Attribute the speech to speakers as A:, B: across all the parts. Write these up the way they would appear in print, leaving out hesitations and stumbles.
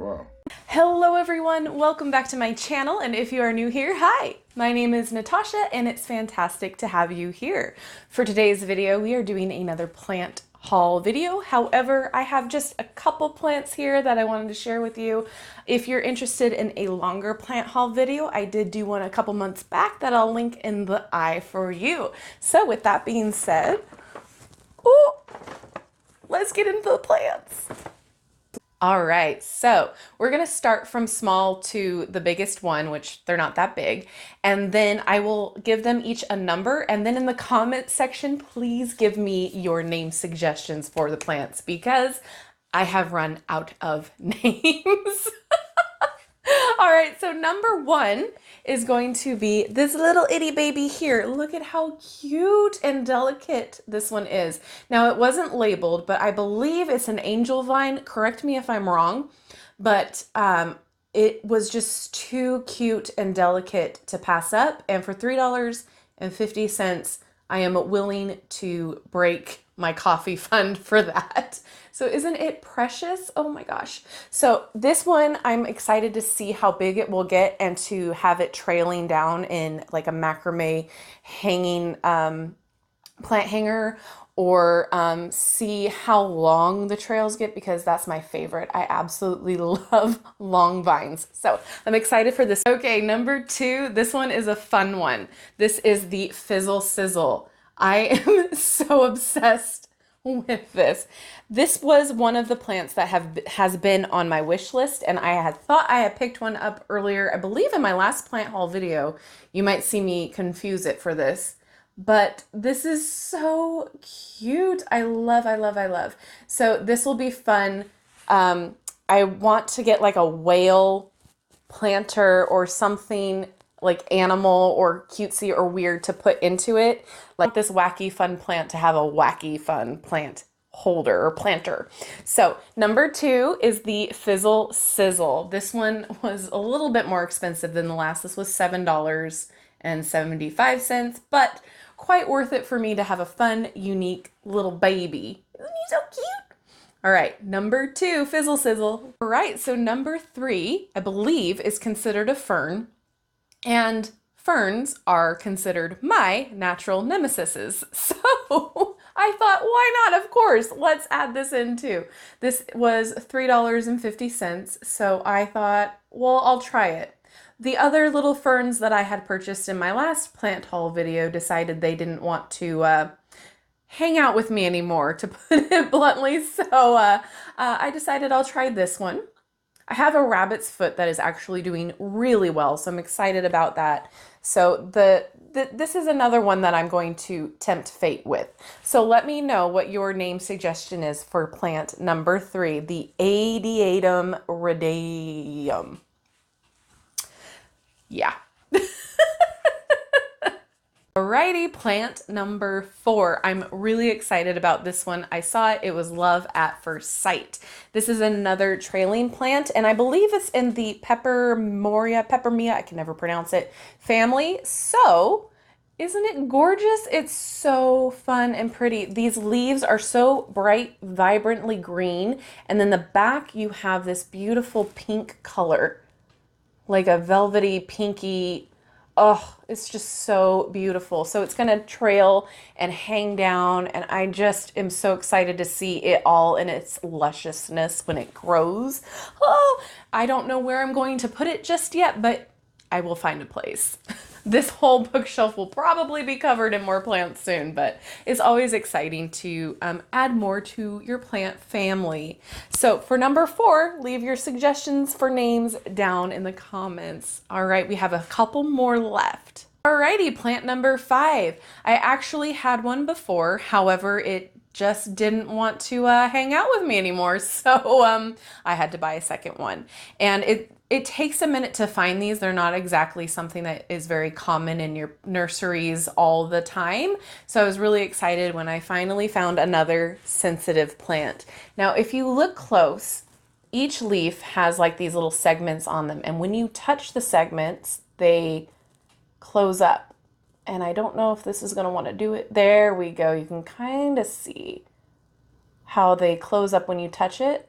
A: Whoa.
B: Hello everyone, welcome back to my channel, and if you are new here, hi! My name is Natasha and it's fantastic to have you here. For today's video, we are doing another plant haul video. However, I have just a couple plants here that I wanted to share with you. If you're interested in a longer plant haul video, I did do one a couple months back that I'll link in the eye for you. So with that being said, let's get into the plants. All right, so we're gonna start from small to the biggest one, which they're not that big. And then I will give them each a number. And then in the comment section, please give me your name suggestions for the plants because I have run out of names. All right, so number one is going to be this little itty baby here. Look at how cute and delicate this one is. Now, it wasn't labeled, but I believe it's an angel vine. Correct me if I'm wrong, but it was just too cute and delicate to pass up. And for $3.50, I am willing to break my coffee fund for that. So isn't it precious? Oh my gosh. So this one, I'm excited to see how big it will get and to have it trailing down in like a macrame hanging plant hanger, or see how long the trails get, because that's my favorite. I absolutely love long vines. So I'm excited for this. Okay, number two, this one is a fun one. This is the Fizzle Sizzle. I am so obsessed with this. This was one of the plants that has been on my wish list, and I had thought I had picked one up earlier. I believe in my last plant haul video. You might see me confuse it for this, but this is so cute. I love. So this will be fun. I want to get like a whale planter or something like animal or cutesy or weird to put into it. Like this wacky fun plant to have a wacky fun plant holder or planter. So number two is the Fizzle Sizzle. This one was a little bit more expensive than the last. This was $7.75, but quite worth it for me to have a fun, unique little baby. Isn't he so cute? All right, number two, Fizzle Sizzle. All right, so number three, I believe, is considered a fern. And ferns are considered my natural nemesises. So I thought, why not? Of course, let's add this in too. This was $3.50. So I thought, well, I'll try it. The other little ferns that I had purchased in my last plant haul video decided they didn't want to hang out with me anymore, to put it bluntly. So I decided I'll try this one. I have a rabbit's foot that is actually doing really well, so I'm excited about that. So this is another one that I'm going to tempt fate with. So let me know what your name suggestion is for plant number three, the Adiatum radium. Yeah. Alrighty, plant number four. I'm really excited about this one. I saw it. It was love at first sight. This is another trailing plant, and I believe it's in the Peppermia, I can never pronounce it, family. So, isn't it gorgeous? It's so fun and pretty. These leaves are so bright, vibrantly green, and then the back you have this beautiful pink color, like a velvety, pinky. Oh, it's just so beautiful. So it's gonna trail and hang down, and I just am so excited to see it all in its lusciousness when it grows. Oh, I don't know where I'm going to put it just yet, but I will find a place. This whole bookshelf will probably be covered in more plants soon, but it's always exciting to add more to your plant family. So for number four, leave your suggestions for names down in the comments. All right, we have a couple more left. Alrighty, plant number five. I actually had one before, however, it just didn't want to hang out with me anymore, so I had to buy a second one. And it takes a minute to find these. They're not exactly something that is very common in your nurseries all the time. So I was really excited when I finally found another sensitive plant. Now, if you look close, each leaf has like these little segments on them. And when you touch the segments, they close up. And I don't know if this is going to want to do it. There we go. You can kind of see how they close up when you touch it.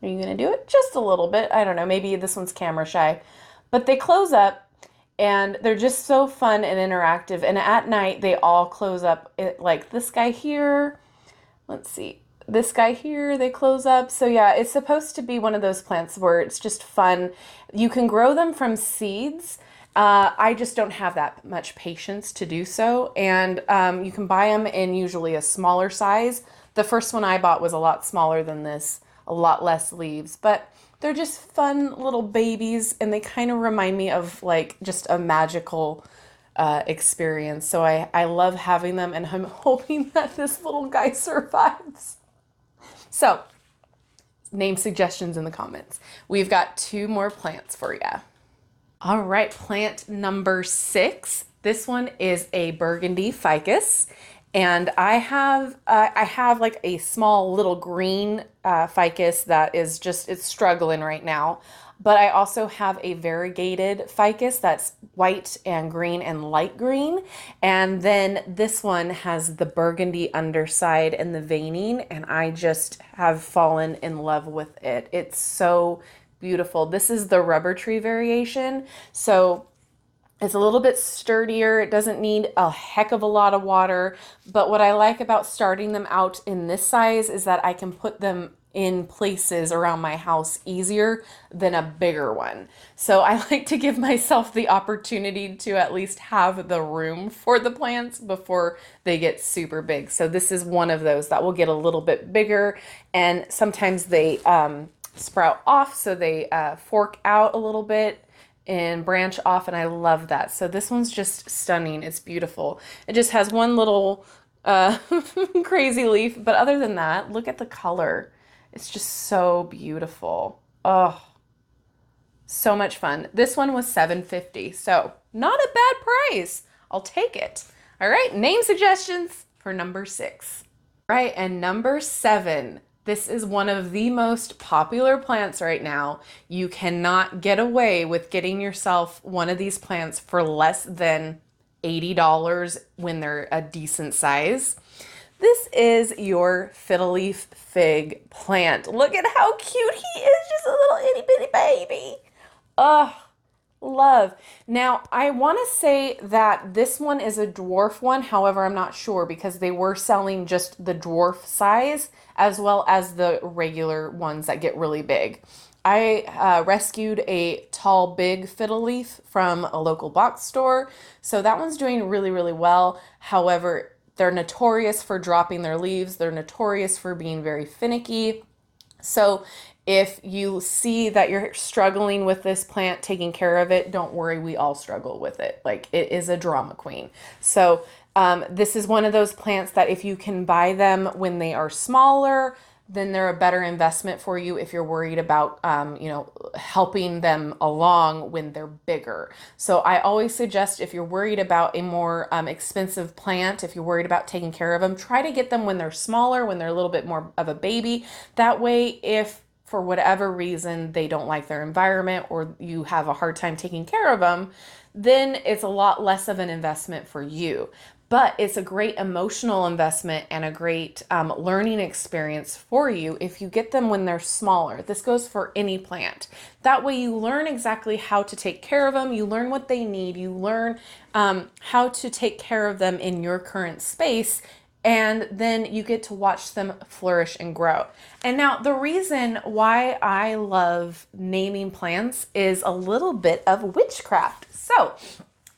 B: Are you gonna do it? Just a little bit. I don't know, maybe this one's camera shy. But they close up and they're just so fun and interactive. And at night, they all close up. Like this guy here, let's see, this guy here, they close up. So yeah, it's supposed to be one of those plants where it's just fun. You can grow them from seeds. I just don't have that much patience to do so. And you can buy them in usually a smaller size. The first one I bought was a lot smaller than this, a lot less leaves, but they're just fun little babies and they kind of remind me of like just a magical experience. So I love having them and I'm hoping that this little guy survives. So, name suggestions in the comments. We've got 2 more plants for you. All right, plant number 6. This one is a Burgundy Ficus. And I have like a small little green ficus that is just, it's struggling right now. But I also have a variegated ficus that's white and green and light green. And then this one has the burgundy underside and the veining. And I just have fallen in love with it. It's so beautiful. This is the rubber tree variation. So it's a little bit sturdier. It doesn't need a heck of a lot of water. But what I like about starting them out in this size is that I can put them in places around my house easier than a bigger one. So I like to give myself the opportunity to at least have the room for the plants before they get super big. So this is one of those that will get a little bit bigger, and sometimes they sprout off, so they fork out a little bit and branch off, and I love that. So this one's just stunning. It's beautiful. It just has one little crazy leaf, but other than that, look at the color. It's just so beautiful. Oh, so much fun. This one was $7.50, so not a bad price. I'll take it. All right, name suggestions for number 6. All right, and number 7. This is one of the most popular plants right now. You cannot get away with getting yourself one of these plants for less than $80 when they're a decent size. This is your Fiddle Leaf Fig plant. Look at how cute he is, just a little itty bitty baby. Oh, love. Now, I want to say that this one is a dwarf one. However, I'm not sure because they were selling just the dwarf size as well as the regular ones that get really big. I rescued a tall, big fiddle leaf from a local box store. So that one's doing really, really well. However, they're notorious for dropping their leaves. They're notorious for being very finicky. So if you see that you're struggling with this plant, taking care of it, don't worry, we all struggle with it. Like, it is a drama queen. So this is one of those plants that if you can buy them when they are smaller, then they're a better investment for you if you're worried about, helping them along when they're bigger. So I always suggest if you're worried about a more expensive plant, if you're worried about taking care of them, try to get them when they're smaller, when they're a little bit more of a baby. That way, if for whatever reason they don't like their environment or you have a hard time taking care of them, then it's a lot less of an investment for you. But it's a great emotional investment and a great learning experience for you if you get them when they're smaller. This goes for any plant. That way you learn exactly how to take care of them. You learn what they need. You learn how to take care of them in your current space. And then you get to watch them flourish and grow. And now the reason why I love naming plants is a little bit of witchcraft. So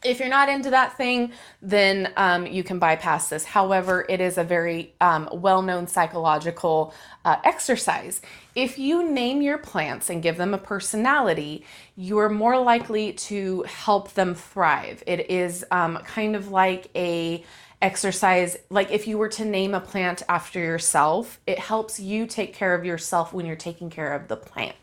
B: if you're not into that thing, then you can bypass this. However, it is a very well-known psychological exercise. If you name your plants and give them a personality, you're more likely to help them thrive. It is kind of like a exercise, like if you were to name a plant after yourself, it helps you take care of yourself when you're taking care of the plant.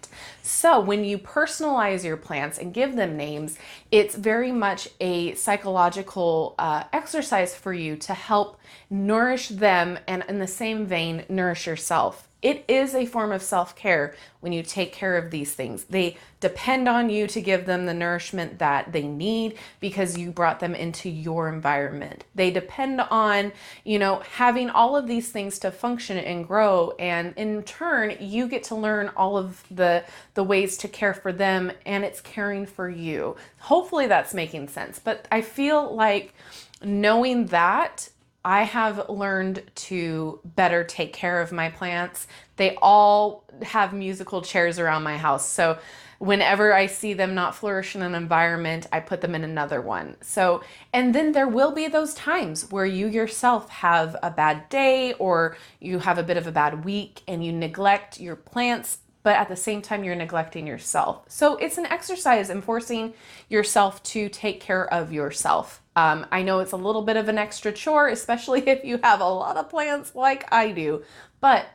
B: So when you personalize your plants and give them names, it's very much a psychological exercise for you to help nourish them and in the same vein, nourish yourself. it is a form of self-care when you take care of these things. They depend on you to give them the nourishment that they need because you brought them into your environment. They depend on, you know, having all of these things to function and grow, and in turn, you get to learn all of the ways to care for them, and it's caring for you. Hopefully that's making sense, but I feel like knowing that, I have learned to better take care of my plants. They all have musical chairs around my house. So whenever I see them not flourish in an environment, I put them in another one. So, and then there will be those times where you yourself have a bad day or you have a bit of a bad week and you neglect your plants, but at the same time, you're neglecting yourself. So it's an exercise in forcing yourself to take care of yourself. I know it's a little bit of an extra chore, especially if you have a lot of plants like I do, but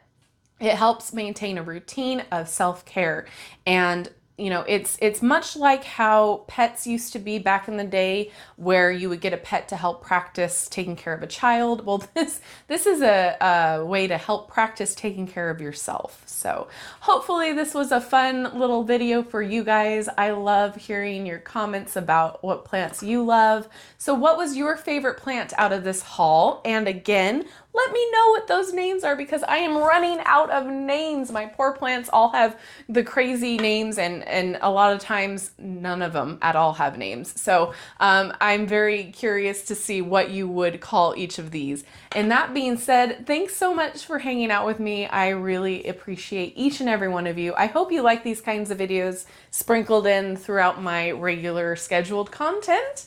B: it helps maintain a routine of self-care. And you know, it's much like how pets used to be back in the day, where you would get a pet to help practice taking care of a child. Well, this is a way to help practice taking care of yourself. So hopefully this was a fun little video for you guys. I love hearing your comments about what plants you love. So what was your favorite plant out of this haul? And again, let me know what those names are because I am running out of names. My poor plants all have the crazy names, and a lot of times none of them at all have names. So I'm very curious to see what you would call each of these. And that being said, thanks so much for hanging out with me. I really appreciate each and every one of you. I hope you like these kinds of videos sprinkled in throughout my regular scheduled content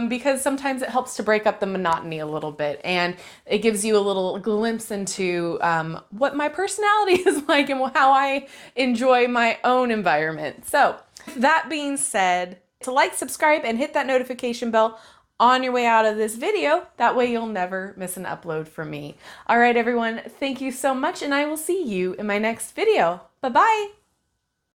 B: because sometimes it helps to break up the monotony a little bit, and it gives you a little glimpse into what my personality is like and how I enjoy my own environment. So that being said, to like, subscribe, and hit that notification bell on your way out of this video. That way you'll never miss an upload from me. All right, everyone, thank you so much, and I will see you in my next video. Bye-bye.